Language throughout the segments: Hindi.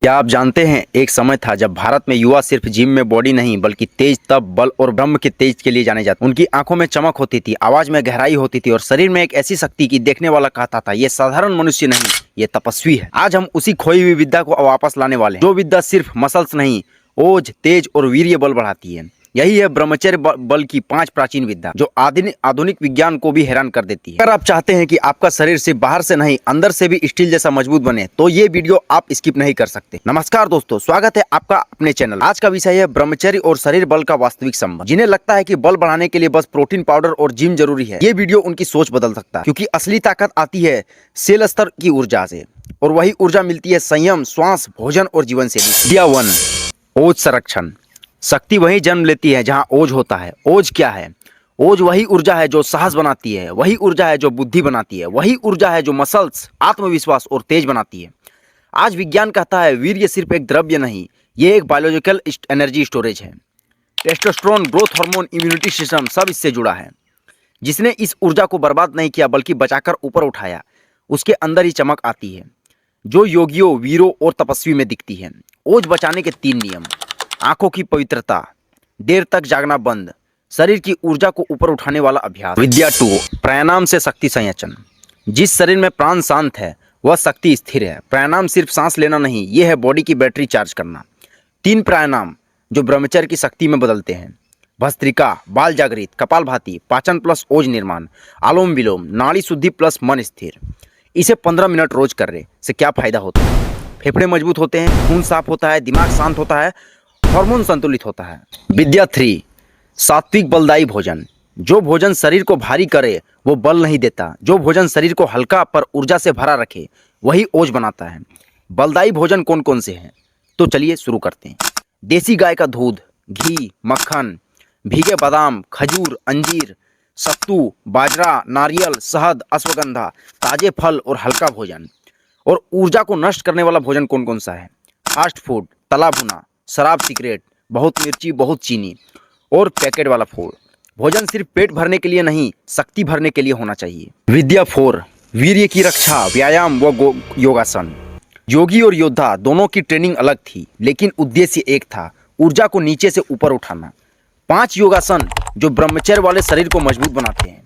क्या आप जानते हैं एक समय था जब भारत में युवा सिर्फ जिम में बॉडी नहीं बल्कि तेज तप बल और ब्रह्म के तेज के लिए जाने जाते। उनकी आंखों में चमक होती थी, आवाज में गहराई होती थी और शरीर में एक ऐसी शक्ति की देखने वाला कहता था ये साधारण मनुष्य नहीं, ये तपस्वी है। आज हम उसी खोई हुई विद्या को वापस लाने वाले हैं, जो विद्या सिर्फ मसल्स नहीं, ओज तेज और वीर्य बल बढ़ाती है। यही है ब्रह्मचर्य बल की 5 प्राचीन विद्या, जो आधुनिक विज्ञान को भी हैरान कर देती है। अगर आप चाहते हैं कि आपका शरीर सिर्फ बाहर से नहीं अंदर से भी स्टील जैसा मजबूत बने, तो ये वीडियो आप स्किप नहीं कर सकते। नमस्कार दोस्तों, स्वागत है आपका अपने चैनल। आज का विषय है ब्रह्मचर्य और शरीर बल का वास्तविक संबंध। जिन्हें लगता है कि बल बढ़ाने के लिए बस प्रोटीन पाउडर और जिम जरूरी है, ये वीडियो उनकी सोच बदल सकता है, क्योंकि असली ताकत आती है सेल स्तर की ऊर्जा से, और वही ऊर्जा मिलती है संयम, श्वास, भोजन और जीवन शैली। विद्या 1, ओज संरक्षण। शक्ति वही जन्म लेती है जहां ओज होता है। ओज क्या है? ओज वही ऊर्जा है जो साहस बनाती है, वही ऊर्जा है जो बुद्धि बनाती है, वही ऊर्जा है जो मसल्स, आत्मविश्वास और तेज बनाती है। आज विज्ञान कहता है वीर्य सिर्फ एक द्रव्य नहीं, ये एक बायोलॉजिकल एनर्जी स्टोरेज है। Testosterone, growth hormone, immunity system सब इससे जुड़ा है। जिसने इस ऊर्जा को बर्बाद नहीं किया बल्कि बचाकर ऊपर उठाया, उसके अंदर ही चमक आती है जो योगियों, वीरों और तपस्वी में दिखती है। ओज बचाने के 3 नियम। आंखों की पवित्रता, देर तक जागना बंद, शरीर की ऊर्जा को ऊपर उठाने वाला अभ्यास। विद्या 2, प्राणायाम से शक्ति संचयन। जिस शरीर में प्राण शांत है वह शक्ति स्थिर है। प्राणायाम सिर्फ सांस लेना नहीं, यह है बॉडी की बैटरी चार्ज करना। 3 प्राणायाम जो ब्रह्मचर्य की शक्ति में बदलते हैं। भस्त्रिका, बाल जागृत, कपालभाति, पाचन प्लस ओज निर्माण, आलोम विलोम, नाड़ी शुद्धि प्लस मन स्थिर। इसे 15 मिनट रोज करने से क्या फायदा होता है? फेफड़े मजबूत होते हैं, खून साफ होता है, दिमाग शांत होता है, हार्मोन संतुलित होता है। विद्या 3, सात्विक बलदायी भोजन। जो भोजन शरीर को भारी करे वो बल नहीं देता, जो भोजन शरीर को हल्का पर ऊर्जा से भरा रखे वही ओज बनाता है। बलदायी भोजन कौन कौन से हैं? तो चलिए शुरू करते हैं। देसी गाय का दूध, घी, मक्खन, भीगे बादाम, खजूर, अंजीर, सत्तू, बाजरा, नारियल, शहद, अश्वगंधा, ताजे फल और हल्का भोजन। और ऊर्जा को नष्ट करने वाला भोजन कौन कौन सा है? फास्ट फूड, तला भुना, शराब, सिगरेट, बहुत मिर्ची, बहुत चीनी और पैकेट वाला फूड। भोजन सिर्फ पेट भरने के लिए नहीं, शक्ति भरने के लिए होना चाहिए। विद्या 4, वीर्य की रक्षा, व्यायाम व योगासन। योगी और योद्धा दोनों की ट्रेनिंग अलग थी, लेकिन उद्देश्य एक था, ऊर्जा को नीचे से ऊपर उठाना। 5 योगासन जो ब्रह्मचर्य वाले शरीर को मजबूत बनाते हैं।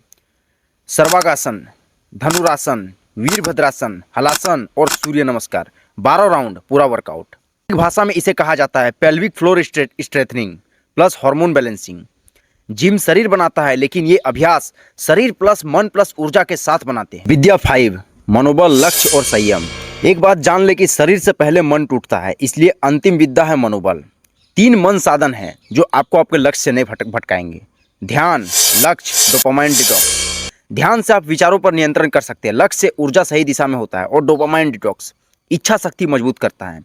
सर्वांगासन, धनुरासन, वीरभद्रासन, हलासन और सूर्य नमस्कार। 12 राउंड पूरा वर्कआउट। भाषा में इसे कहा जाता है pelvic floor strengthening plus hormone balancing. Gym शरीर बनाता है, लेकिन ये अभ्यास शरीर प्लस मन प्लस ऊर्जा के साथ बनाते हैं। विद्या 5, मनोबल, लक्ष्य और संयम। एक बात जान ले कि शरीर से पहले मन टूटता है, इसलिए अंतिम विद्या है मनोबल। 3 मन साधन है जो आपको आपके लक्ष्य से नहीं भटकाएंगे। ध्यान, लक्ष्य, डोपामाइन डिटॉक्स। ध्यान से आप विचारों पर नियंत्रण कर सकते हैं, लक्ष्य से ऊर्जा सही दिशा में होता है, और डोपामाइन डिटॉक्स इच्छा शक्ति मजबूत करता है।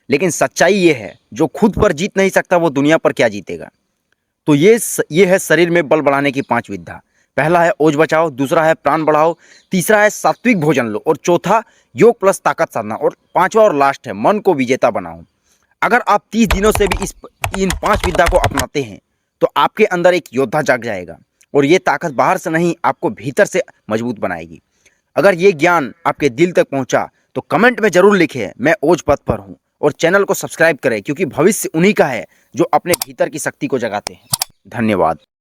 लेकिन सच्चाई ये है, जो खुद पर जीत नहीं सकता वो दुनिया पर क्या जीतेगा। तो ये है शरीर में बल बढ़ाने की 5 विद्या। पहला है ओज बचाओ, दूसरा है प्राण बढ़ाओ, तीसरा है सात्विक भोजन लो, और चौथा योग प्लस ताकत साधना, और 5वां और लास्ट है मन को विजेता बनाओ। अगर आप 30 दिनों से भी इन 5 विद्या को अपनाते हैं तो आपके अंदर एक योद्धा जाग जाएगा, और ये ताकत बाहर से नहीं आपको भीतर से मजबूत बनाएगी। अगर ये ज्ञान आपके दिल तक पहुंचा तो कमेंट में जरूर लिखें मैं ओज पथ पर हूं, और चैनल को सब्सक्राइब करें, क्योंकि भविष्य उन्हीं का है जो अपने भीतर की शक्ति को जगाते हैं। धन्यवाद।